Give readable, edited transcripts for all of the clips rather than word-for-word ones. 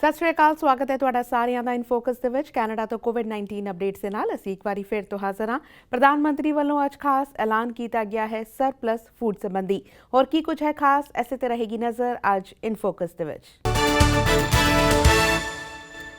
ਸਤਿ ਸ਼੍ਰੀ ਅਕਾਲ, ਸਵਾਗਤ ਹੈ ਤੁਹਾਡਾ ਸਾਰਿਆਂ ਦਾ ਇਨ ਫੋਕਸ ਦੇ ਵਿੱਚ। ਕੈਨੇਡਾ ਤੋਂ ਕੋਵਿਡ-19 ਅਪਡੇਟਸ ਦੇ ਨਾਲ ਅਸੀਂ ਇੱਕ ਵਾਰੀ ਫਿਰ ਤੋਂ ਹਾਜ਼ਰ ਹਾਂ। ਪ੍ਰਧਾਨ ਮੰਤਰੀ ਵੱਲੋਂ ਅੱਜ ਖਾਸ ਐਲਾਨ ਕੀਤਾ ਗਿਆ ਹੈ ਸਰਪਲਸ ਫੂਡ ਸੰਬੰਧੀ। ਹੋਰ ਕੀ ਕੁਝ ਹੈ ਖਾਸ, ਐਸੇ ਤੇ ਰਹੇਗੀ ਨਜ਼ਰ ਅੱਜ ਇਨ ਫੋਕਸ ਦੇ ਵਿੱਚ।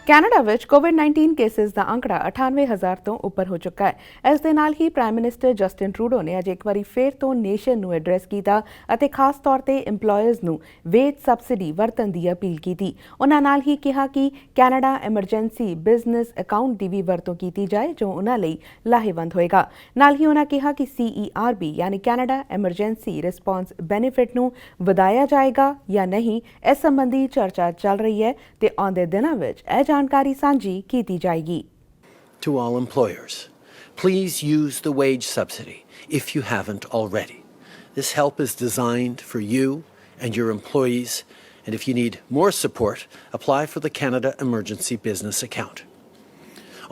ਕੈਨੇਡਾ ਵਿੱਚ ਕੋਵਿਡ-19 ਕੇਸਿਸ ਦਾ ਅੰਕੜਾ 98,000 ਤੋਂ ਉੱਪਰ ਹੋ ਚੁੱਕਾ ਹੈ। ਇਸ ਦੇ ਨਾਲ ਹੀ ਪ੍ਰਾਈਮ ਮਿਨਿਸਟਰ ਜਸਟਿਨ ਟਰੂਡੋ ਨੇ ਅੱਜ ਇੱਕ ਵਾਰੀ ਫਿਰ ਤੋਂ ਨੇਸ਼ਨ ਨੂੰ ਐਡਰੈਸ ਕੀਤਾ ਅਤੇ ਖਾਸ ਤੌਰ ਤੇ ਇੰਪਲੋਇਰਸ ਨੂੰ ਵੇਜ ਸਬਸਿਡੀ ਵਰਤਣ ਦੀ ਅਪੀਲ ਕੀਤੀ। ਉਹਨਾਂ ਨਾਲ ਹੀ ਕਿਹਾ ਕਿ ਕੈਨੇਡਾ ਐਮਰਜੈਂਸੀ ਬਿਜ਼ਨਸ ਅਕਾਊਂਟ ਦੀ ਵੀ ਵਰਤੋਂ ਕੀਤੀ ਜਾਏ ਜੋ ਉਹਨਾਂ ਲਈ ਲਾਹੇਵੰਦ ਹੋਏਗਾ। ਨਾਲ ਹੀ ਉਹਨਾਂ ਕਿਹਾ ਕਿ CERB ਯਾਨੀ ਕੈਨੇਡਾ ਐਮਰਜੈਂਸੀ ਰਿਸਪੌਂਸ ਬੈਨੀਫਿਟ ਨੂੰ ਵਧਾਇਆ ਜਾਏਗਾ ਜਾਂ ਨਹੀਂ, ਇਸ ਸੰਬੰਧੀ ਚਰਚਾ ਚੱਲ ਰਹੀ ਹੈ ਤੇ ਆਉਂਦੇ ਦਿਨਾਂ ਵਿੱਚ ਇਹ ਜਾਣਕਾਰੀ ਸਾਂਝੀ ਕੀਤੀ ਜਾਏਗੀ। To all employers, please use the wage subsidy if you haven't already. This help is designed for you and your employees, and if you need more support, apply for the Canada Emergency Business Account.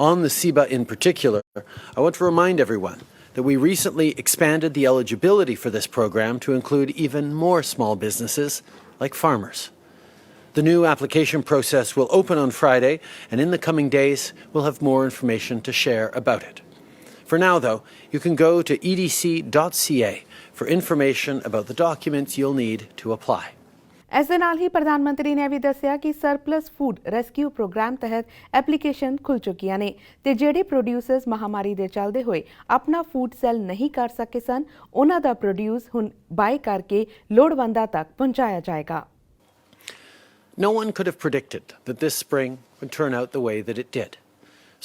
On the CEBA in particular, I want to remind everyone that we recently expanded the eligibility for this program to include even more small businesses like farmers. The new application process will open on Friday, and in the coming days we'll have more information to share about it. For now, though, you can go to edc.ca for information about the documents you'll need to apply. ਇਸ ਦੇ ਨਾਲ ਹੀ ਪ੍ਰਧਾਨ ਮੰਤਰੀ ਨੇ ਵੀ ਦੱਸਿਆ ਕਿ surplus food rescue programme ਤਹਿਤ application ਖੁੱਲ ਚੁੱਕੀਆਂ ਨੇ ਤੇ ਜਿਹੜੇ ਪ੍ਰੋਡਿਊਸਰਸ ਮਹਾਮਾਰੀ ਦੇ ਚੱਲਦੇ ਹੋਏ ਆਪਣਾ ਫੂਡ ਸੈਲ ਨਹੀਂ ਕਰ ਸਕੇ ਸਨ, ਉਹਨਾਂ ਦਾ ਪ੍ਰੋਡਿਊਸ ਹੁਣ ਬਾਈ ਕਰਕੇ ਲੋੜਵੰਦਾਂ ਤੱਕ ਪਹੁੰਚਾਇਆ ਜਾਏਗਾ। No one could have predicted that this spring would turn out the way that it did.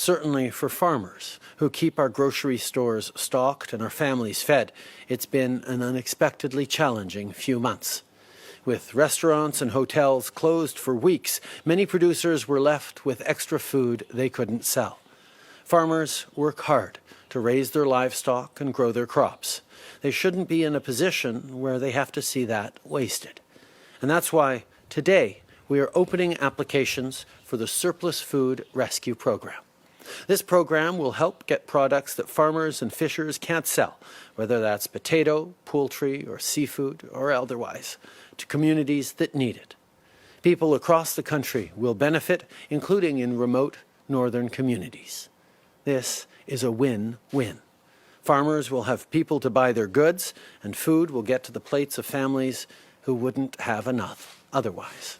Certainly for farmers who keep our grocery stores stocked and our families fed, it's been an unexpectedly challenging few months. With restaurants and hotels closed for weeks, many producers were left with extra food they couldn't sell. Farmers work hard to raise their livestock and grow their crops. They shouldn't be in a position where they have to see that wasted. And that's why today we are opening applications for the Surplus Food Rescue Program. This program will help get products that farmers and fishers can't sell, whether that's potato, poultry, or seafood, or otherwise, to communities that need it. People across the country will benefit, including in remote northern communities. This is a win-win. Farmers will have people to buy their goods, and food will get to the plates of families who wouldn't have enough otherwise.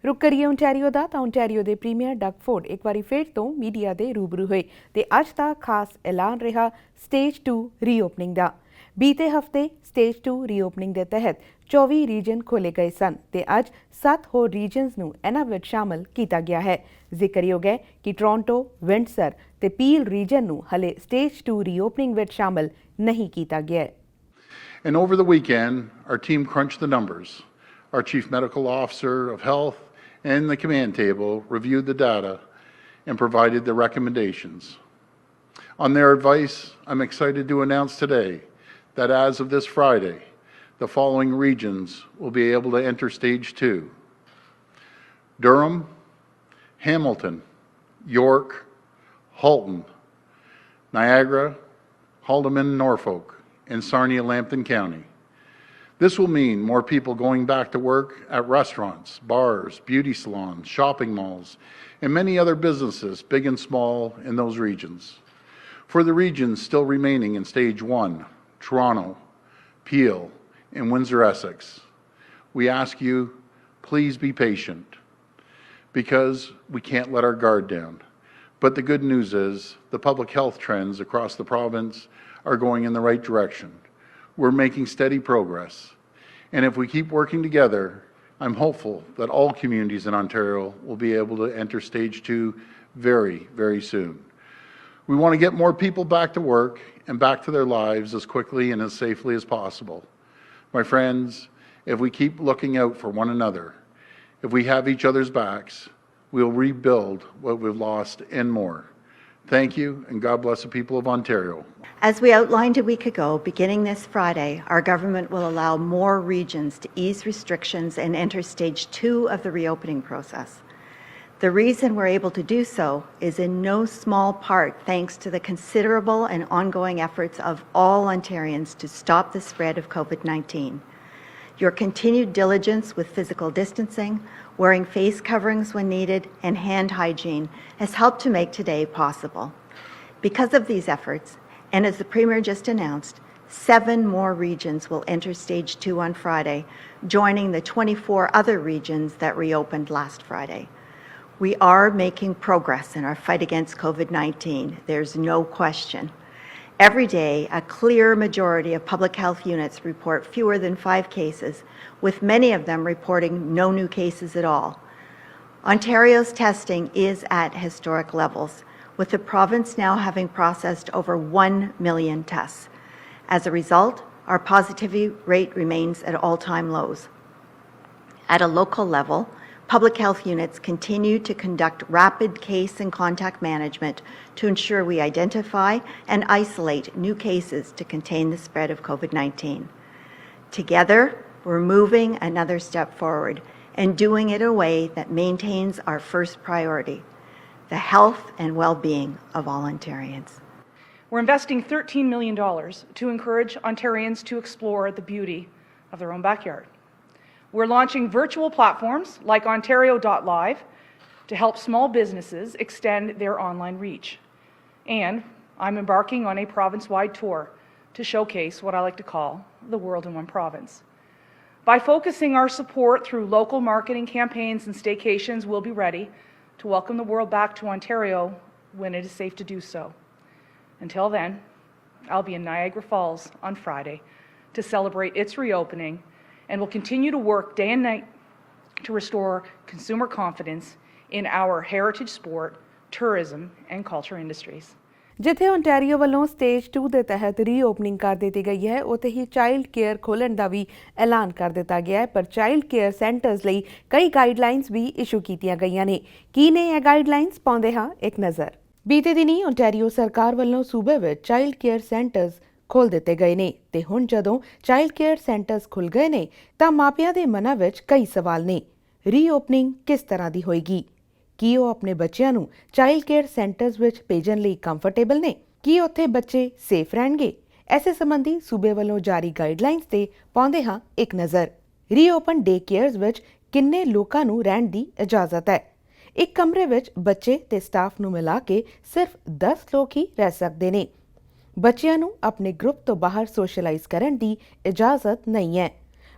ਰੁਕ ਕਰੀਏ Ontario ਦਾ ਤਾਂ Ontario ਦੇ premier Doug Ford ਇੱਕ ਵਾਰੀ ਫਿਰ ਤੋਂ media ਦੇ ਰੂਬਰੂ ਹੋਏ ਤੇ ਅੱਜ ਦਾ ਖਾਸ ਐਲਾਨ ਰਿਹਾ ਸਟੇਜ 2 ਰੀਓਪਨਿੰਗ ਦਾ। ਬੀਤੇ ਹਫਤੇ ਸਟੇਜ 2 ਰੀਓਪਨਿੰਗ ਦੇ ਤਹਿਤ 24 ਰੀਜਨ ਖੋਲੇ ਗਏ ਸਨ ਤੇ ਅੱਜ 7 ਹੋਰ ਰੀਜਨਸ ਨੂੰ ਇਹਨਾਂ ਵਿੱਚ ਸ਼ਾਮਲ ਕੀਤਾ ਗਿਆ ਹੈ। ਜ਼ਿਕਰਯੋਗ ਹੈ ਕਿ ਟੋਰਾਂਟੋ, ਵਿੰਡਸਰ ਤੇ ਪੀਲ ਰੀਜਨ ਨੂੰ ਹਲੇ ਸਟੇਜ 2 ਰੀਓਪਨਿੰਗ ਵਿੱਚ ਸ਼ਾਮਲ ਨਹੀਂ ਕੀਤਾ ਗਿਆ। And over the weekend, our team crunched the numbers. Our Chief Medical Officer of Health and the command table reviewed the data and provided the recommendations. On their advice, I'm excited to announce today that as of this Friday, the following regions will be able to enter stage 2. Durham, Hamilton, York, Halton, Niagara, Haldimand, Norfolk, and Sarnia-Lambton County. This will mean more people going back to work at restaurants, bars, beauty salons, shopping malls, and many other businesses, big and small, in those regions. For the regions still remaining in stage 1, Toronto, Peel, and Windsor-Essex, we ask you, please be patient, because we can't let our guard down. But the good news is the public health trends across the province are going in the right direction. We're making steady progress. And if we keep working together, I'm hopeful that all communities in Ontario will be able to enter stage 2 very, very soon. We want to get more people back to work and back to their lives as quickly and as safely as possible. My friends, if we keep looking out for one another, if we have each other's backs, we'll rebuild what we've lost and more. Thank you, and God bless the people of Ontario. As we outlined a week ago, beginning this Friday, our government will allow more regions to ease restrictions and enter stage 2 of the reopening process. The reason we're able to do so is in no small part thanks to the considerable and ongoing efforts of all Ontarians to stop the spread of COVID-19. Your continued diligence with physical distancing, wearing face coverings when needed, and hand hygiene has helped to make today possible. Because of these efforts, and as the Premier just announced, 7 more regions will enter Stage 2 on Friday, joining the 24 other regions that reopened last Friday. We are making progress in our fight against COVID-19. There's no question. Every day, a clear majority of public health units report fewer than 5 cases, with many of them reporting no new cases at all. Ontario's testing is at historic levels, with the province now having processed over 1 million tests. As a result, our positivity rate remains at all-time lows. At a local level, public health units continue to conduct rapid case and contact management to ensure we identify and isolate new cases to contain the spread of COVID-19. Together, we're moving another step forward and doing it in a way that maintains our first priority, the health and well-being of all Ontarians. We're investing $13 million to encourage Ontarians to explore the beauty of their own backyard. We're launching virtual platforms like Ontario.live to help small businesses extend their online reach. And I'm embarking on a province-wide tour to showcase what I like to call the world in one province. By focusing our support through local marketing campaigns and staycations, we'll be ready to welcome the world back to Ontario when it is safe to do so. Until then, I'll be in Niagara Falls on Friday to celebrate its reopening, and will continue to work day and night to restore consumer confidence in our heritage sport, tourism and culture industries. ਜਿੱਥੇ Ontario ਵੱਲੋਂ stage 2 ਦੇ ਤਹਿਤ ਰੀਓਪਨਿੰਗ ਕਰ ਦਿੱਤੀ ਗਈ ਹੈ, ਉੱਥੇ ਹੀ child care ਖੋਲ੍ਹਣ ਦਾ ਵੀ ਐਲਾਨ ਕਰ ਦਿੱਤਾ ਗਿਆ ਹੈ। ਪਰ ਚਾਈਲਡ ਕੇਅਰ ਸੈਂਟਰਸ ਲਈ ਕਈ ਗਾਈਡਲਾਈਨਸ ਵੀ ਇਸ਼ੂ ਕੀਤੀਆਂ ਗਈਆਂ ਨੇ। ਕੀ ਨੇ ਇਹ ਗਾਈਡਲਾਈਨਸ? ਪਾਉਂਦੇ ਹਾਂ ਇੱਕ ਨਜ਼ਰ। ਬੀਤੇ ਦਿਨੀ ਓਨਟਾਰੀਓ ਸਰਕਾਰ ਵੱਲੋਂ ਸੂਬੇ ਵਿੱਚ ਚਾਈਲਡ ਕੇਅਰ ਸੈਂਟਰਸ ਖੋਲ੍ਹ ਦਿੱਤੇ ਗਏ ਨੇ ਤੇ ਹੁਣ ਜਦੋਂ ਚਾਈਲਡ ਕੇਅਰ ਸੈਂਟਰਸ ਖੁੱਲ੍ਹ ਗਏ ਨੇ ਤਾਂ ਮਾਪਿਆਂ ਦੇ ਮਨਾਂ ਵਿੱਚ ਕਈ ਸਵਾਲ ਨੇ। ਰੀਓਪਨਿੰਗ ਕਿਸ ਤਰ੍ਹਾਂ ਦੀ ਹੋਏਗੀ? ਕੀ ਉਹ ਆਪਣੇ ਬੱਚਿਆਂ ਨੂੰ ਚਾਈਲਡ ਕੇਅਰ ਸੈਂਟਰਸ ਵਿੱਚ ਭੇਜਣ ਲਈ ਕੰਫਰਟੇਬਲ ਨੇ? ਕੀ ਉੱਥੇ ਬੱਚੇ ਸੇਫ ਰਹਿਣਗੇ? ਐਸੇ ਸੰਬੰਧੀ ਸੂਬੇ ਵੱਲੋਂ ਜਾਰੀ ਗਾਈਡਲਾਈਨਸ ਤੇ ਪਾਉਂਦੇ ਹਾਂ ਇੱਕ ਨਜ਼ਰ। ਰੀਓਪਨ ਡੇ ਕੇਅਰਸ ਵਿੱਚ ਕਿੰਨੇ ਲੋਕਾਂ ਨੂੰ ਰਹਿਣ ਦੀ ਇਜਾਜ਼ਤ ਹੈ? ਇੱਕ ਕਮਰੇ ਵਿੱਚ ਬੱਚੇ ਤੇ ਸਟਾਫ ਨੂੰ ਮਿਲਾ ਕੇ ਸਿਰਫ 10 ਲੋਕ ਹੀ ਰਹਿ ਸਕਦੇ ਨੇ। ਬੱਚਿਆਂ ਨੂੰ ਆਪਣੇ ਗਰੁੱਪ ਤੋਂ ਬਾਹਰ ਸੋਸ਼ਲਾਈਜ਼ ਕਰਨ ਦੀ ਇਜਾਜ਼ਤ ਨਹੀਂ ਹੈ।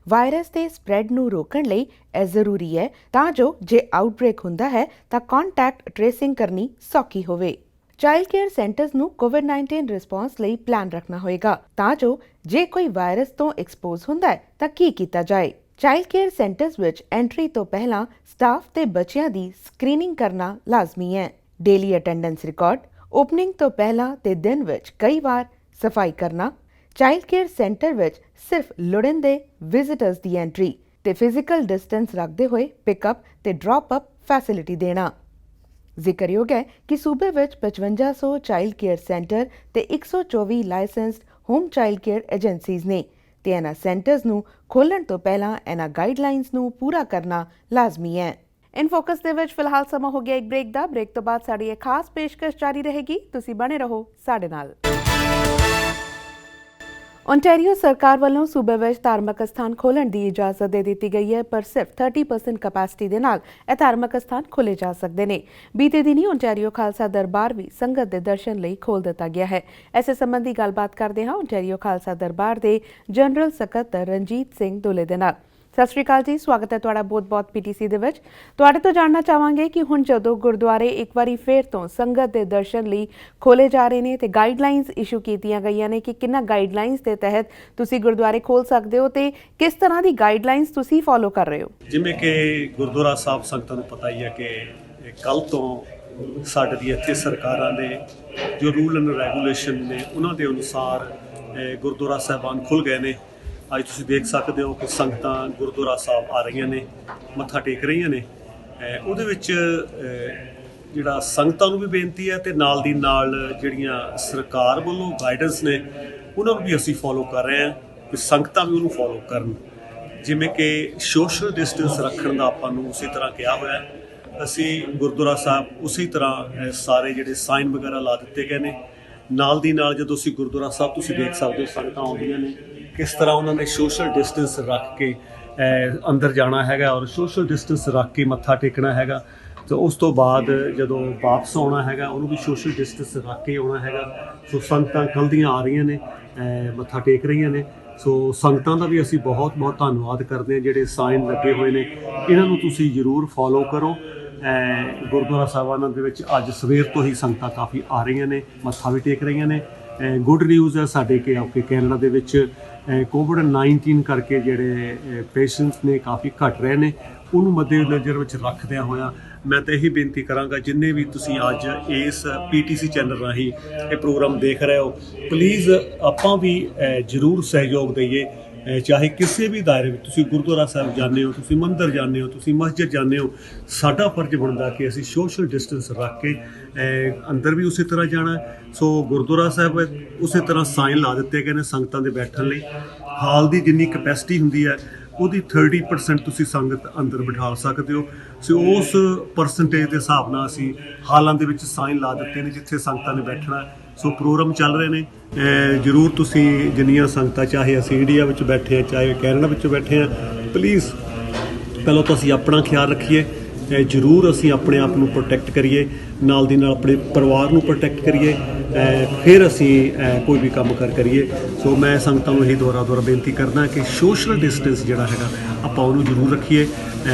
ਵਾਇਰਸ ਦੇ ਸਪਰੈਡ ਨੂੰ ਰੋਕਣ ਲਈ ਇਹ ਜ਼ਰੂਰੀ ਹੈ ਤਾਂ ਜੋ ਜੇ ਆਊਟਬ੍ਰੇਕ ਹੁੰਦਾ ਹੈ ਤਾਂ ਕੰਟੈਕਟ ਟ੍ਰੇਸਿੰਗ ਕਰਨੀ ਸੌਖੀ ਹੋਵੇ। ਚਾਈਲਡ ਕੇਅਰ ਸੈਂਟਰਸ ਨੂੰ ਕੋਵਿਡ-19 ਰਿਸਪੌਂਸ ਲਈ ਪਲਾਨ ਰੱਖਣਾ ਹੋਏਗਾ ਤਾਂ ਜੋ ਜੇ ਕੋਈ ਵਾਇਰਸ ਤੋਂ ਐਕਸਪੋਜ਼ ਹੁੰਦਾ ਹੈ ਤਾਂ ਕੀ ਕੀਤਾ ਜਾਏ। ਚਾਈਲਡ ਕੇਅਰ ਸੈਂਟਰਸ ਵਿੱਚ ਐਂਟਰੀ ਤੋਂ ਪਹਿਲਾਂ ਸਟਾਫ ਤੇ ਬੱਚਿਆਂ ਦੀ ਸਕਰੀਨਿੰਗ ਕਰਨਾ ਲਾਜ਼ਮੀ ਹੈ। ਡੇਲੀ ਅਟੈਂਡੈਂਸ ਰਿਕਾਰਡ, ਓਪਨਿੰਗ ਤੋਂ ਪਹਿਲਾਂ ਤੇ ਦਿਨ ਵਿੱਚ ਕਈ ਵਾਰ ਸਫਾਈ ਕਰਨਾ, ਚਾਈਲਡ ਕੇਅਰ ਸੈਂਟਰ ਵਿੱਚ ਸਿਰਫ ਲੋੜੀਂਦੇ ਵਿਜ਼ਿਟਰਸ ਦੀ ਐਂਟਰੀ ਤੇ ਫਿਜ਼ੀਕਲ ਡਿਸਟੈਂਸ ਰੱਖਦੇ ਹੋਏ ਪਿਕਅਪ ਤੇ ਡ੍ਰੌਪ ਅਪ ਫੈਸਿਲਿਟੀ ਦੇਣਾ। ਜ਼ਿਕਰਯੋਗ ਹੈ ਕਿ ਸੂਬੇ ਵਿੱਚ 5500 ਚਾਈਲਡ ਕੇਅਰ ਸੈਂਟਰ ਤੇ 124 licensed home child care agencies ਨੇ ਤੇ ਇਹਨਾਂ ਸੈਂਟਰਸ ਨੂੰ ਖੋਲ੍ਹਣ ਤੋਂ ਪਹਿਲਾਂ ਇਹਨਾਂ ਗਾਈਡਲਾਈਨਸ ਨੂੰ ਪੂਰਾ ਕਰਨਾ ਲਾਜ਼ਮੀ ਹੈ। ਇਨ ਫੋਕਸ ਦੇ ਵਿੱਚ ਫਿਲਹਾਲ ਸਮਾਂ ਹੋ ਗਿਆ ਇੱਕ ਬ੍ਰੇਕ ਦਾ। ਬ੍ਰੇਕ ਤੋਂ ਬਾਅਦ ਸਾਡੀ ਇਹ ਖਾਸ ਪੇਸ਼ਕਸ਼ ਜਾਰੀ ਰਹੇਗੀ, ਤੁਸੀਂ ਬਣੇ ਰਹੋ ਸਾਡੇ ਨਾਲ। ਓਨਟਾਰੀਓ ਸਰਕਾਰ ਵੱਲੋਂ ਸੂਬੇ ਵਿੱਚ ਧਾਰਮਿਕ ਅਸਥਾਨ ਖੋਲ੍ਹਣ ਦੀ ਇਜਾਜ਼ਤ ਦੇ ਦਿੱਤੀ ਗਈ ਹੈ, ਪਰ ਸਿਰਫ 30% ਕੈਪੈਸਿਟੀ ਦੇ ਨਾਲ ਇਹ ਧਾਰਮਿਕ ਅਸਥਾਨ ਖੋਲ੍ਹੇ ਜਾ ਸਕਦੇ ਨੇ। ਬੀਤੇ ਦਿਨੀ ਓਨਟਾਰੀਓ ਖਾਲਸਾ ਦਰਬਾਰ ਵੀ ਸੰਗਤ ਦੇ ਦਰਸ਼ਨ ਲਈ ਖੋਲ੍ਹ ਦਿੱਤਾ ਗਿਆ ਹੈ। ਇਸੇ ਸੰਬੰਧੀ ਗੱਲਬਾਤ ਕਰਦੇ ਹਾਂ ਓਨਟਾਰੀਓ ਖਾਲਸਾ ਦਰਬਾਰ ਦੇ ਜਨਰਲ ਸਕੱਤਰ ਰਣਜੀਤ ਸਿੰਘ ਦੁਲੇ ਦੇ ਨਾਲ। ਸਤਿ ਸ਼੍ਰੀ ਅਕਾਲ ਜੀ, ਸਵਾਗਤ ਹੈ ਤੁਹਾਡਾ ਬਹੁਤ-ਬਹੁਤ PTC ਦੇ ਵਿੱਚ। ਤੁਹਾਡੇ ਤੋਂ ਜਾਣਨਾ ਚਾਹਾਂਗੇ ਕਿ ਹੁਣ ਜਦੋਂ ਗੁਰਦੁਆਰੇ ਇੱਕ ਵਾਰੀ ਫੇਰ ਤੋਂ ਸੰਗਤ ਦੇ ਦਰਸ਼ਨ ਲਈ ਖੋਲ੍ਹੇ ਜਾ ਰਹੇ ਨੇ ਤੇ ਗਾਈਡਲਾਈਨਸ ਇਸ਼ੂ ਕੀਤੀਆਂ ਗਈਆਂ ਨੇ ਕਿ ਕਿੰਨਾ ਗਾਈਡਲਾਈਨਸ ਦੇ ਤਹਿਤ ਤੁਸੀਂ ਗੁਰਦੁਆਰੇ ਖੋਲ੍ਹ ਸਕਦੇ ਹੋ ਤੇ ਕਿਸ ਤਰ੍ਹਾਂ ਦੀ ਗਾਈਡਲਾਈਨਸ ਤੁਸੀਂ ਫੋਲੋ ਕਰ ਰਹੇ ਹੋ। ਜਿਵੇਂ ਕਿ ਗੁਰਦੁਆਰਾ ਸਾਹਿਬ ਸੰਗਤਾਂ ਨੂੰ ਪਤਾ ਹੀ ਹੈ ਕਿ ਕੱਲ੍ਹ ਤੋਂ ਸਾਡੇ ਦੀ ਇੱਥੇ ਸਰਕਾਰਾਂ ਦੇ ਜੋ ਰੂਲ ਐਂਡ ਰੈਗੂਲੇਸ਼ਨ ਨੇ ਉਹਨਾਂ ਦੇ ਅਨੁਸਾਰ ਗੁਰਦੁਆਰਾ ਸਾਹਿਬਾਨ ਖੁੱਲ੍ਹ ਗਏ ਨੇ। ਅੱਜ ਤੁਸੀਂ ਦੇਖ ਸਕਦੇ ਹੋ ਕਿ ਸੰਗਤਾਂ ਗੁਰਦੁਆਰਾ ਸਾਹਿਬ ਆ ਰਹੀਆਂ ਨੇ, ਮੱਥਾ ਟੇਕ ਰਹੀਆਂ ਨੇ। ਉਹਦੇ ਵਿੱਚ ਜਿਹੜਾ ਸੰਗਤਾਂ ਨੂੰ ਵੀ ਬੇਨਤੀ ਹੈ ਤੇ ਨਾਲ ਦੀ ਨਾਲ ਜਿਹੜੀਆਂ ਸਰਕਾਰ ਵੱਲੋਂ ਗਾਈਡੈਂਸ ਨੇ ਉਹਨਾਂ ਨੂੰ ਵੀ ਅਸੀਂ ਫੋਲੋ ਕਰ ਰਹੇ ਹਾਂ ਕਿ ਸੰਗਤਾਂ ਵੀ ਉਹਨੂੰ ਫੋਲੋ ਕਰਨ। ਜਿਵੇਂ ਕਿ ਸੋਸ਼ਲ ਡਿਸਟੈਂਸ ਰੱਖਣ ਦਾ ਆਪਾਂ ਨੂੰ ਉਸੇ ਤਰ੍ਹਾਂ ਕਿਹਾ ਹੋਇਆ, ਅਸੀਂ ਗੁਰਦੁਆਰਾ ਸਾਹਿਬ ਉਸੇ ਤਰ੍ਹਾਂ ਸਾਰੇ ਜਿਹੜੇ ਸਾਈਨ ਵਗੈਰਾ ਲਾ ਦਿੱਤੇ ਗਏ ਨੇ। ਨਾਲ ਦੀ ਨਾਲ ਜਦੋਂ ਅਸੀਂ ਗੁਰਦੁਆਰਾ ਸਾਹਿਬ ਤੁਸੀਂ ਦੇਖ ਸਕਦੇ ਹੋ ਸੰਗਤਾਂ ਆਉਂਦੀਆਂ ਨੇ ਕਿਸ ਤਰ੍ਹਾਂ ਉਹਨਾਂ ਨੇ ਸੋਸ਼ਲ ਡਿਸਟੈਂਸ ਰੱਖ ਕੇ ਅੰਦਰ ਜਾਣਾ ਹੈਗਾ ਔਰ ਸੋਸ਼ਲ ਡਿਸਟੈਂਸ ਰੱਖ ਕੇ ਮੱਥਾ ਟੇਕਣਾ ਹੈਗਾ। ਤੇ ਉਸ ਤੋਂ ਬਾਅਦ ਜਦੋਂ ਵਾਪਸ ਆਉਣਾ ਹੈਗਾ ਉਹਨੂੰ ਵੀ ਸੋਸ਼ਲ ਡਿਸਟੈਂਸ ਰੱਖ ਕੇ ਆਉਣਾ ਹੈਗਾ। ਸੋ ਸੰਗਤਾਂ ਕੱਲ੍ਹ ਦੀਆਂ ਆ ਰਹੀਆਂ ਨੇ, ਮੱਥਾ ਟੇਕ ਰਹੀਆਂ ਨੇ। ਸੋ ਸੰਗਤਾਂ ਦਾ ਵੀ ਅਸੀਂ ਬਹੁਤ ਬਹੁਤ ਧੰਨਵਾਦ ਕਰਦੇ ਹਾਂ। ਜਿਹੜੇ ਸਾਈਨ ਲੱਗੇ ਹੋਏ ਨੇ ਇਹਨਾਂ ਨੂੰ ਤੁਸੀਂ ਜ਼ਰੂਰ ਫੋਲੋ ਕਰੋ। ਗੁਰਦੁਆਰਾ ਸਾਹਿਬਾਨਾਂ ਦੇ ਵਿੱਚ ਅੱਜ ਸਵੇਰ ਤੋਂ ਹੀ ਸੰਗਤਾਂ ਕਾਫੀ ਆ ਰਹੀਆਂ ਨੇ, ਮੱਥਾ ਵੀ ਟੇਕ ਰਹੀਆਂ ਨੇ। ਗੁੱਡ ਨਿਊਜ਼ ਹੈ ਸਾਡੇ ਕਿ ਆਪਕੇ ਕੈਨੇਡਾ ਦੇ ਵਿੱਚ ਕੋਵਿਡ-19 ਕਰਕੇ ਜਿਹੜੇ ਪੇਸ਼ੈਂਟਸ ਨੇ ਕਾਫੀ ਘਟ ਰਹੇ ਨੇ, ਉਹਨੂੰ ਮੱਦੇਨਜ਼ਰ ਵਿੱਚ ਰੱਖਦਿਆਂ ਹੋਇਆਂ ਮੈਂ ਤਾਂ ਇਹੀ ਬੇਨਤੀ ਕਰਾਂਗਾ ਜਿੰਨੇ ਵੀ ਤੁਸੀਂ ਅੱਜ ਇਸ PTC ਚੈਨਲ ਰਾਹੀਂ ਇਹ ਪ੍ਰੋਗਰਾਮ ਦੇਖ ਰਹੇ ਹੋ, ਪਲੀਜ਼ ਆਪਾਂ ਵੀ ਜ਼ਰੂਰ ਸਹਿਯੋਗ ਦਈਏ। ਚਾਹੇ ਕਿਸੇ ਵੀ ਦਾਇਰੇ ਵਿੱਚ ਤੁਸੀਂ ਗੁਰਦੁਆਰਾ ਸਾਹਿਬ ਜਾਂਦੇ ਹੋ, ਤੁਸੀਂ ਮੰਦਿਰ ਜਾਂਦੇ ਹੋ, ਤੁਸੀਂ ਮਸਜਿਦ ਜਾਂਦੇ ਹੋ, ਸਾਡਾ ਫਰਜ਼ ਬਣਦਾ ਕਿ ਅਸੀਂ ਸੋਸ਼ਲ ਡਿਸਟੈਂਸ ਰੱਖ ਕੇ ਅੰਦਰ ਵੀ ਉਸੇ ਤਰ੍ਹਾਂ ਜਾਣਾ। ਸੋ ਗੁਰਦੁਆਰਾ ਸਾਹਿਬ ਉਸੇ ਤਰ੍ਹਾਂ ਸਾਈਨ ਲਾ ਦਿੱਤੇ ਗਏ ਨੇ ਸੰਗਤਾਂ ਦੇ ਬੈਠਣ ਲਈ। ਹਾਲ ਦੀ ਜਿੰਨੀ ਕਪੈਸਿਟੀ ਹੁੰਦੀ ਹੈ ਉਹਦੀ 30% ਤੁਸੀਂ ਸੰਗਤ ਅੰਦਰ ਬਿਠਾ ਸਕਦੇ ਹੋ। ਸੋ ਉਸ ਪਰਸੈਂਟੇਜ ਦੇ ਹਿਸਾਬ ਨਾਲ ਅਸੀਂ ਹਾਲਾਂ ਦੇ ਵਿੱਚ ਸਾਈਨ ਲਾ ਦਿੱਤੇ ਨੇ ਜਿੱਥੇ ਸੰਗਤਾਂ ਨੇ ਬੈਠਣਾ। ਸੋ ਪ੍ਰੋਗਰਾਮ ਚੱਲ ਰਹੇ ਨੇ, ਜ਼ਰੂਰ ਤੁਸੀਂ ਜਿੰਨੀਆਂ ਸੰਗਤਾਂ, ਚਾਹੇ ਅਸੀਂ ਇੰਡੀਆ ਵਿੱਚ ਬੈਠੇ ਹਾਂ ਚਾਹੇ ਕੈਨੇਡਾ ਵਿੱਚ ਬੈਠੇ ਹਾਂ, ਪਲੀਜ਼ ਪਹਿਲਾਂ ਤਾਂ ਅਸੀਂ ਆਪਣਾ ਖਿਆਲ ਰੱਖੀਏ। ਜ਼ਰੂਰ ਅਸੀਂ ਆਪਣੇ ਆਪ ਨੂੰ ਪ੍ਰੋਟੈਕਟ ਕਰੀਏ, ਨਾਲ ਦੀ ਨਾਲ ਆਪਣੇ ਪਰਿਵਾਰ ਨੂੰ ਪ੍ਰੋਟੈਕਟ ਕਰੀਏ, ਫਿਰ ਅਸੀਂ ਕੋਈ ਵੀ ਕੰਮ ਕਰੀਏ। ਸੋ ਮੈਂ ਸੰਗਤਾਂ ਨੂੰ ਇਹੀ ਦੁਬਾਰਾ ਬੇਨਤੀ ਕਰਦਾ ਕਿ ਸੋਸ਼ਲ ਡਿਸਟੈਂਸ ਜਿਹੜਾ ਹੈਗਾ ਆਪਾਂ ਉਹਨੂੰ ਜ਼ਰੂਰ ਰੱਖੀਏ,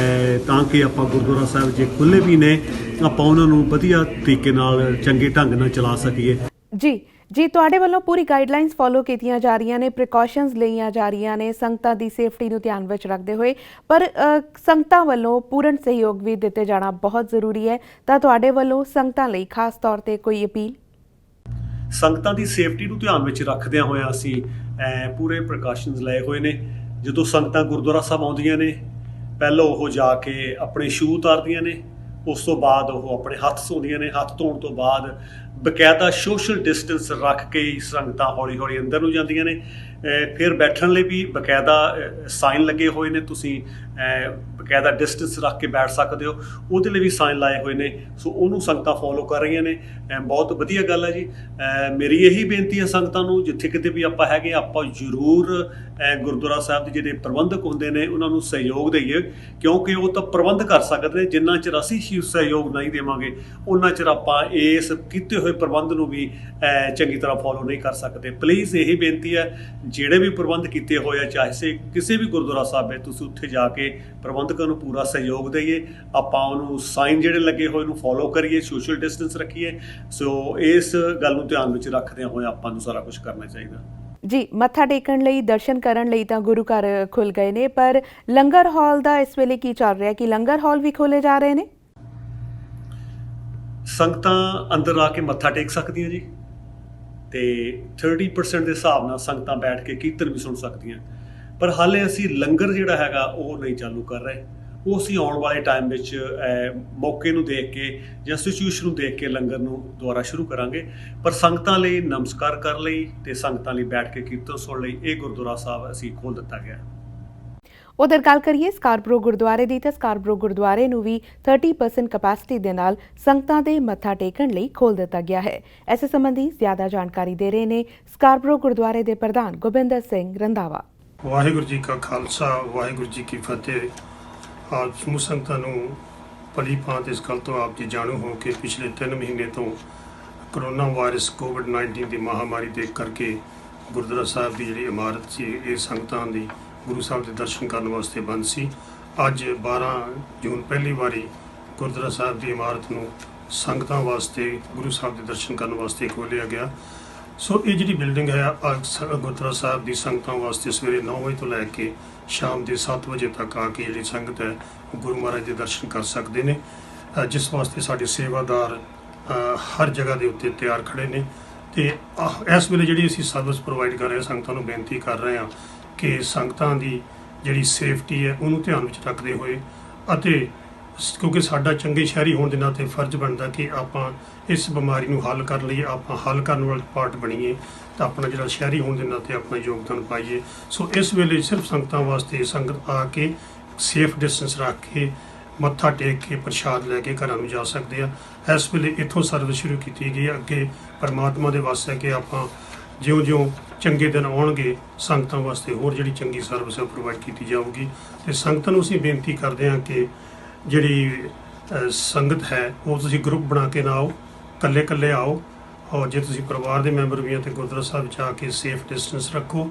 ਤਾਂ ਕਿ ਆਪਾਂ ਗੁਰਦੁਆਰਾ ਸਾਹਿਬ ਜੇ ਖੁੱਲ੍ਹੇ ਵੀ ਨੇ ਆਪਾਂ ਉਹਨਾਂ ਨੂੰ ਵਧੀਆ ਤਰੀਕੇ ਨਾਲ ਚੰਗੇ ਢੰਗ ਨਾਲ ਚਲਾ ਸਕੀਏ। ਜੀ ਤੁਹਾਡੇ ਵੱਲੋਂ ਪੂਰੀ ਗਾਈਡਲਾਈਨਸ ਫੋਲੋ ਕੀਤੀਆਂ ਜਾ ਰਹੀਆਂ ਨੇ, ਪ੍ਰੀਕਾਸ਼ਨਸ ਲਈਆਂ ਜਾ ਰਹੀਆਂ ਨੇ ਸੰਗਤਾਂ ਦੀ ਸੇਫਟੀ ਨੂੰ ਧਿਆਨ ਵਿੱਚ ਰੱਖਦੇ ਹੋਏ, ਪਰ ਸੰਗਤਾਂ ਵੱਲੋਂ ਪੂਰਨ ਸਹਿਯੋਗ ਵੀ ਦਿੱਤੇ ਜਾਣਾ ਬਹੁਤ ਜ਼ਰੂਰੀ ਹੈ। ਤਾਂ ਤੁਹਾਡੇ ਵੱਲੋਂ ਸੰਗਤਾਂ ਲਈ ਖਾਸ ਤੌਰ ਤੇ ਕੋਈ ਅਪੀਲ? ਸੰਗਤਾਂ ਦੀ ਸੇਫਟੀ ਨੂੰ ਧਿਆਨ ਵਿੱਚ ਰੱਖਦਿਆਂ ਹੋਇਆਂ ਅਸੀਂ ਪੂਰੇ ਪ੍ਰੀਕਾਸ਼ਨਸ ਲਏ ਹੋਏ ਨੇ। ਜਦੋਂ ਸੰਗਤਾਂ ਗੁਰਦੁਆਰਾ ਸਾਹਿਬ ਆਉਂਦੀਆਂ ਨੇ ਪਹਿਲਾਂ ਉਹ ਜਾ ਕੇ ਆਪਣੇ ਸ਼ੂ ਉਤਾਰਦੀਆਂ ਨੇ, ਉਸ ਤੋਂ ਬਾਅਦ ਉਹ ਆਪਣੇ ਹੱਥ ਧੋਂਦੀਆਂ ਨੇ। ਹੱਥ ਧੋਣ ਤੋਂ ਬਾਅਦ ਬਕਾਇਦਾ ਸੋਸ਼ਲ ਡਿਸਟੈਂਸ ਰੱਖ ਕੇ ਸੰਗਤਾਂ ਹੌਲੀ ਹੌਲੀ ਅੰਦਰ ਨੂੰ ਜਾਂਦੀਆਂ ਨੇ। ਫਿਰ ਬੈਠਣ ਲਈ ਵੀ ਬਕਾਇਦਾ ਸਾਈਨ ਲੱਗੇ ਹੋਏ ਨੇ, ਤੁਸੀਂ ਬਕਾਇਦਾ ਡਿਸਟੈਂਸ ਰੱਖ ਕੇ ਬੈਠ ਸਕਦੇ ਹੋ, ਉਹਦੇ ਲਈ ਵੀ ਸਾਈਨ ਲਾਏ ਹੋਏ ਨੇ। ਸੋ ਉਹਨੂੰ ਸੰਗਤਾਂ ਫੋਲੋ ਕਰ ਰਹੀਆਂ ਨੇ, ਬਹੁਤ ਵਧੀਆ ਗੱਲ ਹੈ ਜੀ। ਮੇਰੀ ਇਹੀ ਬੇਨਤੀ ਹੈ ਸੰਗਤਾਂ ਨੂੰ, ਜਿੱਥੇ ਕਿਤੇ ਵੀ ਆਪਾਂ ਹੈਗੇ ਆਪਾਂ ਜ਼ਰੂਰ ਗੁਰਦੁਆਰਾ ਸਾਹਿਬ ਦੇ ਜਿਹੜੇ ਪ੍ਰਬੰਧਕ ਹੁੰਦੇ ਨੇ ਉਹਨਾਂ ਨੂੰ ਸਹਿਯੋਗ ਦੇਈਏ, ਕਿਉਂਕਿ ਉਹ ਤਾਂ ਪ੍ਰਬੰਧ ਕਰ ਸਕਦੇ ਨੇ। ਜਿੰਨਾ ਚਿਰ ਅਸੀਂ ਸਹਿਯੋਗ ਨਹੀਂ ਦੇਵਾਂਗੇ ਉਹਨਾਂ ਚਿਰ ਆਪਾਂ ਇਸ ਕੀਤੇ ਹੋਏ ਪ੍ਰਬੰਧ ਨੂੰ ਵੀ ਚੰਗੀ ਤਰ੍ਹਾਂ ਫੋਲੋ ਨਹੀਂ ਕਰ ਸਕਦੇ। ਪਲੀਜ਼ ਇਹੀ ਬੇਨਤੀ ਹੈ, ਜਿਹੜੇ ਵੀ ਪ੍ਰਬੰਧ ਕੀਤੇ ਹੋਏ ਆ ਚਾਹੇ ਕਿਸੇ ਵੀ ਗੁਰਦੁਆਰਾ ਸਾਹਿਬ ਹੈ, ਤੁਸੀਂ ਉੱਥੇ ਜਾ ਕੇ ਪ੍ਰਬੰਧਕਾਂ ਨੂੰ ਪੂਰਾ ਸਹਿਯੋਗ ਦੇਈਏ। ਆਪਾਂ ਉਹਨੂੰ ਸਾਈਨ ਜਿਹੜੇ ਲੱਗੇ ਹੋਏ ਨੂੰ ਫੋਲੋ ਕਰੀਏ, ਸੋਸ਼ਲ ਡਿਸਟੈਂਸ ਰੱਖੀਏ। ਸੋ ਇਸ ਗੱਲ ਨੂੰ ਧਿਆਨ ਵਿੱਚ ਰੱਖਦਿਆਂ ਹੋਏ ਆਪਾਂ ਨੂੰ ਸਾਰਾ ਕੁਝ ਕਰਨਾ ਚਾਹੀਦਾ। ਜੀ, ਮੱਥਾ ਟੇਕਣ ਲਈ, ਦਰਸ਼ਨ ਕਰਨ ਲਈ ਤਾਂ ਗੁਰੂ ਘਰ ਖੁੱਲ ਗਏ ਨੇ, ਪਰ ਲੰਗਰ ਹਾਲ ਦਾ ਇਸ ਵੇਲੇ ਕੀ ਚੱਲ ਰਿਹਾ? ਕਿ ਲੰਗਰ ਹਾਲ ਵੀ ਖੋਲੇ ਜਾ ਰਹੇ ਨੇ? ਸੰਗਤਾਂ ਅੰਦਰ ਆ ਕੇ ਮੱਥਾ ਟੇਕ ਸਕਦੀਆਂ ਜੀ, ਤੇ 30% ਦੇ ਹਿਸਾਬ ਨਾਲ ਸੰਗਤਾਂ ਬੈਠ ਕੇ ਕੀਰਤਨ ਵੀ ਸੁਣ ਸਕਦੀਆਂ। ਪਰ ਹਾਲੇ ਅਸੀਂ ਲੰਗਰ ਜਿਹੜਾ ਹੈਗਾ ਉਹ ਨਹੀਂ ਚਾਲੂ ਕਰ ਰਹੇ। ਉਹ ਅਸੀਂ ਆਉਣ ਵਾਲੇ ਟਾਈਮ ਵਿੱਚ ਮੌਕੇ ਨੂੰ ਦੇਖ ਕੇ ਜਾਂ ਸਿਚੁਏਸ਼ਨ ਨੂੰ ਦੇਖ ਕੇ ਲੰਗਰ ਨੂੰ ਦੁਬਾਰਾ ਸ਼ੁਰੂ ਕਰਾਂਗੇ। ਪਰ ਸੰਗਤਾਂ ਲਈ ਨਮਸਕਾਰ ਕਰਨ ਲਈ ਤੇ ਸੰਗਤਾਂ ਲਈ ਬੈਠ ਕੇ ਕੀਰਤਨ ਸੁਣ ਲਈ ਇਹ ਗੁਰਦੁਆਰਾ ਸਾਹਿਬ ਅਸੀਂ ਖੋਲ੍ਹ ਦਿੱਤਾ ਗਿਆ। ਉਧਰ ਗੱਲ ਕਰੀਏ ਸਕਾਰਬਰੋ ਗੁਰਦੁਆਰੇ ਦੀ, ਤਾਂ ਸਕਾਰਬਰੋ ਗੁਰਦੁਆਰੇ ਨੂੰ ਵੀ 30% ਕਪੈਸਿਟੀ ਦੇ ਨਾਲ ਸੰਗਤਾਂ ਦੇ ਮੱਥਾ ਟੇਕਣ ਲਈ ਖੋਲ੍ਹ ਦਿੱਤਾ ਗਿਆ ਹੈ। ਇਸੇ ਸੰਬੰਧੀ ਜ਼ਿਆਦਾ ਜਾਣਕਾਰੀ ਦੇ ਰਹੇ ਨੇ ਸਕਾਰਬਰੋ ਗੁਰਦੁਆਰੇ ਦੇ ਪ੍ਰਧਾਨ ਗੋਬਿੰਦਰ ਸਿੰਘ ਰੰਧਾਵਾ। ਵਾਹਿਗੁਰੂ ਜੀ ਕਾ ਖਾਲਸਾ, ਵਾਹਿਗੁਰੂ ਜੀ ਕੀ ਫਤਿਹ। ਆਪ ਸਮੂਹ ਸੰਗਤਾਂ ਨੂੰ ਭਲੀ ਭਾਂਤ ਇਸ ਗੱਲ ਤੋਂ ਆਪ ਜੀ ਜਾਣੂ ਹੋ ਕਿ ਪਿਛਲੇ 3 ਮਹੀਨੇ ਤੋਂ ਕਰੋਨਾ ਵਾਇਰਸ ਕੋਵਿਡ-19 ਦੀ ਮਹਾਮਾਰੀ ਦੇ ਕਰਕੇ ਗੁਰਦੁਆਰਾ ਸਾਹਿਬ ਦੀ ਜਿਹੜੀ ਇਮਾਰਤ ਸੀ ਇਹ ਸੰਗਤਾਂ ਦੀ ਗੁਰੂ ਸਾਹਿਬ ਦੇ ਦਰਸ਼ਨ ਕਰਨ ਵਾਸਤੇ ਬੰਦ ਸੀ। ਅੱਜ 12 ਜੂਨ ਪਹਿਲੀ ਵਾਰੀ ਗੁਰਦੁਆਰਾ ਸਾਹਿਬ ਦੀ ਇਮਾਰਤ ਨੂੰ ਸੰਗਤਾਂ ਵਾਸਤੇ, ਗੁਰੂ ਸਾਹਿਬ ਦੇ ਦਰਸ਼ਨ ਕਰਨ ਵਾਸਤੇ ਖੋਲ੍ਹਿਆ ਗਿਆ। ਸੋ ਇਹ ਜਿਹੜੀ ਬਿਲਡਿੰਗ ਹੈ ਗੁਰਦੁਆਰਾ ਸਾਹਿਬ ਦੀ ਸੰਗਤਾਂ ਵਾਸਤੇ ਸਵੇਰੇ 9 ਵਜੇ ਤੋਂ ਲੈ ਕੇ ਸ਼ਾਮ ਦੇ 7 ਵਜੇ ਤੱਕ ਆ ਕੇ ਜਿਹੜੀ ਸੰਗਤ ਹੈ ਗੁਰੂ ਮਹਾਰਾਜ ਦੇ ਦਰਸ਼ਨ ਕਰ ਸਕਦੇ ਨੇ, ਜਿਸ ਵਾਸਤੇ ਸਾਡੇ ਸੇਵਾਦਾਰ ਹਰ ਜਗ੍ਹਾ ਦੇ ਉੱਤੇ ਤਿਆਰ ਖੜੇ ਨੇ। ਤੇ ਇਸ ਵੇਲੇ ਜਿਹੜੀ ਅਸੀਂ ਸਰਵਿਸ ਪ੍ਰੋਵਾਈਡ ਕਰ ਰਹੇ ਹਾਂ, ਸੰਗਤਾਂ ਨੂੰ ਬੇਨਤੀ ਕਰ ਰਹੇ ਹਾਂ ਕਿ ਸੰਗਤਾਂ ਦੀ ਜਿਹੜੀ ਸੇਫਟੀ ਹੈ ਉਹਨੂੰ ਧਿਆਨ ਵਿੱਚ ਰੱਖਦੇ ਹੋਏ, ਅਤੇ ਕਿਉਂਕਿ ਸਾਡਾ ਚੰਗੇ ਸ਼ਹਿਰੀ ਹੋਣ ਦੇ ਨਾਤੇ ਫਰਜ਼ ਬਣਦਾ ਕਿ ਆਪਾਂ ਇਸ ਬਿਮਾਰੀ ਨੂੰ ਹੱਲ ਕਰਨ ਲਈ ਆਪਾਂ ਹੱਲ ਕਰਨ ਵਾਲੇ ਪਾਰਟ ਬਣੀਏ, ਤਾਂ ਆਪਣਾ ਜਿਹੜਾ ਸ਼ਹਿਰੀ ਹੋਣ ਦੇ ਨਾਤੇ ਆਪਣਾ ਯੋਗਦਾਨ ਪਾਈਏ। ਸੋ ਇਸ ਵੇਲੇ ਸਿਰਫ ਸੰਗਤਾਂ ਵਾਸਤੇ ਸੰਗਤ ਆ ਕੇ ਸੇਫ ਡਿਸਟੈਂਸ ਰੱਖ ਕੇ ਮੱਥਾ ਟੇਕ ਕੇ ਪ੍ਰਸ਼ਾਦ ਲੈ ਕੇ ਘਰਾਂ ਨੂੰ ਜਾ ਸਕਦੇ ਆ। ਇਸ ਵੇਲੇ ਇੱਥੋਂ ਸਰਵਿਸ ਸ਼ੁਰੂ ਕੀਤੀ ਗਈ ਹੈ। ਅੱਗੇ ਪਰਮਾਤਮਾ ਦੇ ਵੱਸ ਹੈ ਕਿ ਆਪਾਂ ਜਿਉਂ-ਜਿਉਂ ਚੰਗੇ ਦਿਨ ਆਉਣਗੇ ਸੰਗਤਾਂ ਵਾਸਤੇ ਹੋਰ ਜਿਹੜੀ ਚੰਗੀ ਸਰਵਿਸ ਹੈ ਪ੍ਰੋਵਾਈਡ ਕੀਤੀ ਜਾਊਗੀ ਤੇ ਸੰਗਤਾਂ ਨੂੰ ਅਸੀਂ ਬੇਨਤੀ ਕਰਦੇ ਹਾਂ ਕਿ ਜਿਹੜੀ ਸੰਗਤ ਹੈ ਉਹ ਤੁਸੀਂ ਗਰੁੱਪ ਬਣਾ ਕੇ ਨਾ ਆਓ, ਇਕੱਲੇ ਆਓ, ਔਰ ਜੇ ਤੁਸੀਂ ਪਰਿਵਾਰ ਦੇ ਮੈਂਬਰ ਵੀ ਹੋ ਤੇ ਗੁਰਦੁਆਰਾ ਸਾਹਿਬ ਜਾ ਕੇ ਸੇਫ ਡਿਸਟੈਂਸ ਰੱਖੋ।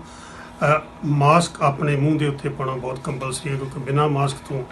ਮਾਸਕ ਆਪਣੇ ਮੂੰਹ ਦੇ ਉੱਤੇ ਪਾਉਣਾ ਬਹੁਤ ਕੰਪਲਸਰੀ ਹੈ, ਕਿਉਂਕਿ ਬਿਨਾਂ ਮਾਸਕ ਤੋਂ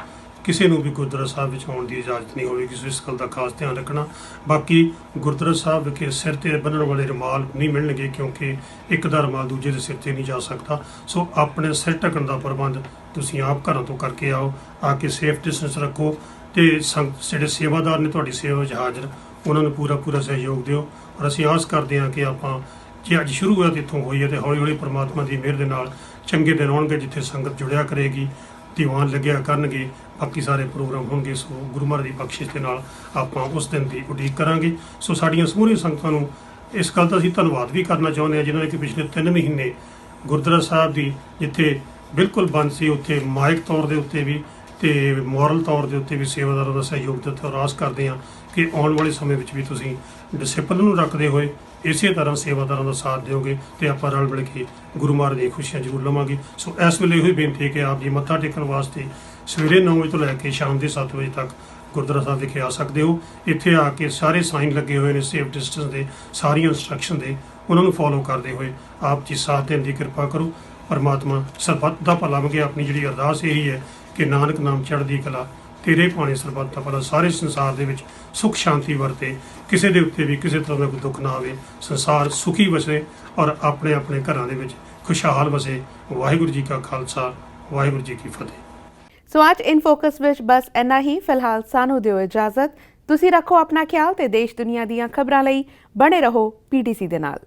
ਕਿਸੇ ਨੂੰ ਵੀ ਗੁਰਦੁਆਰਾ ਸਾਹਿਬ ਵਿੱਚ ਆਉਣ ਦੀ ਇਜਾਜ਼ਤ ਨਹੀਂ ਹੋਵੇਗੀ, ਸੋ ਇਸ ਗੱਲ ਦਾ ਖਾਸ ਧਿਆਨ ਰੱਖਣਾ। ਬਾਕੀ ਗੁਰਦੁਆਰਾ ਸਾਹਿਬ ਵਿਖੇ ਸਿਰ ਤੇ ਬੰਨ੍ਹਣ ਵਾਲੇ ਰੁਮਾਲ ਨਹੀਂ ਮਿਲਣਗੇ, ਕਿਉਂਕਿ ਇੱਕ ਦਾ ਰੁਮਾਲ ਦੂਜੇ ਦੇ ਸਿਰ ਤੇ ਨਹੀਂ ਜਾ ਸਕਦਾ, ਸੋ ਆਪਣੇ ਸਿਰ ਢੱਕਣ ਦਾ ਪ੍ਰਬੰਧ ਤੁਸੀਂ ਆਪ ਘਰਾਂ ਤੋਂ ਕਰਕੇ ਆਓ, ਆ ਕੇ ਸੇਫ ਡਿਸਟੈਂਸ ਰੱਖੋ ਤੇ ਜਿਹੜੇ ਸੇਵਾਦਾਰ ਨੇ ਤੁਹਾਡੀ ਸੇਵਾ ਵਿੱਚ ਹਾਜ਼ਰ ਉਹਨਾਂ ਨੂੰ ਪੂਰਾ ਸਹਿਯੋਗ ਦਿਓ। ਔਰ ਅਸੀਂ ਆਸ ਕਰਦੇ ਹਾਂ ਕਿ ਆਪਾਂ ਜੇ ਅੱਜ ਸ਼ੁਰੂਆਤ ਇੱਥੋਂ ਹੋਈ ਹੈ ਤੇ ਹੌਲੀ ਪਰਮਾਤਮਾ ਦੀ ਮਿਹਰ ਦੇ ਨਾਲ ਚੰਗੇ ਦਿਨ ਆਉਣਗੇ ਜਿੱਥੇ ਸੰਗਤ ਜੁੜਿਆ ਕਰੇਗੀ, ਦੀਵਾਨ ਲੱਗਿਆ ਕਰਨਗੇ, ਬਾਕੀ ਸਾਰੇ ਪ੍ਰੋਗਰਾਮ ਹੋਣਗੇ। ਸੋ ਗੁਰੂ ਮਹਾਰਾਜ ਦੀ ਬਖਸ਼ਿਸ਼ ਦੇ ਨਾਲ ਆਪਾਂ ਉਸ ਦਿਨ ਦੀ ਉਡੀਕ ਕਰਾਂਗੇ। ਸੋ ਸਾਡੀਆਂ ਸਮੂਹੀਆਂ ਸੰਗਤਾਂ ਨੂੰ ਇਸ ਗੱਲ ਦਾ ਅਸੀਂ ਧੰਨਵਾਦ ਵੀ ਕਰਨਾ ਚਾਹੁੰਦੇ ਹਾਂ ਜਿਨ੍ਹਾਂ ਨੇ ਕਿ ਪਿਛਲੇ 3 ਮਹੀਨੇ ਗੁਰਦੁਆਰਾ ਸਾਹਿਬ ਦੀ ਜਿੱਥੇ ਬਿਲਕੁਲ ਬੰਦ ਸੀ ਉੱਥੇ ਮਾਇਕ ਤੌਰ ਦੇ ਉੱਤੇ ਵੀ ਤੇ ਮੋਰਲ ਤੌਰ ਦੇ ਉੱਤੇ ਵੀ ਸੇਵਾਦਾਰਾਂ ਦਾ ਸਹਿਯੋਗ ਦਿੱਤਾ। ਔਰ ਆਸ ਕਰਦੇ ਹਾਂ ਕਿ ਆਉਣ ਵਾਲੇ ਸਮੇਂ ਵਿੱਚ ਵੀ ਤੁਸੀਂ ਡਿਸਿਪਲਿਨ ਨੂੰ ਰੱਖਦੇ ਹੋਏ ਇਸੇ ਤਰ੍ਹਾਂ ਸੇਵਾਦਾਰਾਂ ਦਾ ਸਾਥ ਦਿਓਗੇ ਤੇ ਆਪਾਂ ਰਲ ਮਿਲ ਕੇ ਗੁਰੂ ਮਹਾਰਾਜ ਦੀਆਂ ਖੁਸ਼ੀਆਂ ਜ਼ਰੂਰ ਲਵਾਂਗੇ। ਸੋ ਇਸ ਵੇਲੇ ਇਹੋ ਹੀ ਬੇਨਤੀ ਹੈ ਕਿ ਆਪ ਜੀ ਮੱਥਾ ਟੇਕਣ ਵਾਸਤੇ ਸਵੇਰੇ 9 ਵਜੇ ਤੋਂ ਲੈ ਕੇ ਸ਼ਾਮ ਦੇ 7 ਵਜੇ ਤੱਕ ਗੁਰਦੁਆਰਾ ਸਾਹਿਬ ਵਿਖੇ ਆ ਸਕਦੇ ਹੋ। ਇੱਥੇ ਆ ਕੇ ਸਾਰੇ ਸਾਈਨ ਲੱਗੇ ਹੋਏ ਨੇ ਸੇਫ ਡਿਸਟੈਂਸ ਦੇ, ਸਾਰੀਆਂ ਇੰਸਟਰਕਸ਼ਨ ਦੇ, ਉਹਨਾਂ ਨੂੰ ਫੋਲੋ ਕਰਦੇ ਹੋਏ ਆਪ ਜੀ ਸਾਥ ਦੇਣ ਦੀ ਕਿਰਪਾ ਕਰੋ। ਪਰਮਾਤਮਾ ਸਰਬੱਤ ਦਾ ਭਲਾ ਮੰਗੇ। ਆਪਣੀ ਜਿਹੜੀ ਅਰਦਾਸ ਇਹੀ ਹੈ ਕਿ ਨਾਨਕ ਨਾਮ ਚੜ੍ਹਦੀ ਕਲਾ ਤੇਰੇ ਭਾਣੇ ਸਰਬੱਤ ਦਾ ਭਲਾ, ਸਾਰੇ ਸੰਸਾਰ ਦੇ ਵਿੱਚ ਸੁਖ ਸ਼ਾਂਤੀ ਵਰਤੇ, ਕਿਸੇ ਦੇ ਉੱਤੇ ਵੀ ਕਿਸੇ ਤਰ੍ਹਾਂ ਦਾ ਕੋਈ ਦੁੱਖ ਨਾ ਆਵੇ, ਸੰਸਾਰ ਸੁਖੀ ਵਸੇ ਔਰ ਆਪਣੇ ਆਪਣੇ ਘਰਾਂ ਦੇ ਵਿੱਚ ਖੁਸ਼ਹਾਲ ਵਸੇ। ਵਾਹਿਗੁਰੂ ਜੀ ਕਾ ਖਾਲਸਾ, ਵਾਹਿਗੁਰੂ ਜੀ ਕੀ ਫਤਿਹ। ਸੋ ਅੱਜ ਇਨ ਫੋਕਸ ਵਿੱਚ ਬਸ ਇੰਨਾ ਹੀ। ਫਿਲਹਾਲ ਸਾਨੂੰ ਦਿਓ ਇਜਾਜ਼ਤ। ਤੁਸੀਂ ਰੱਖੋ ਆਪਣਾ ਖਿਆਲ ਤੇ ਦੇਸ਼ ਦੁਨੀਆ ਦੀਆਂ ਖਬਰਾਂ ਲਈ ਬਣੇ ਰਹੋ PTC ਦੇ ਨਾਲ।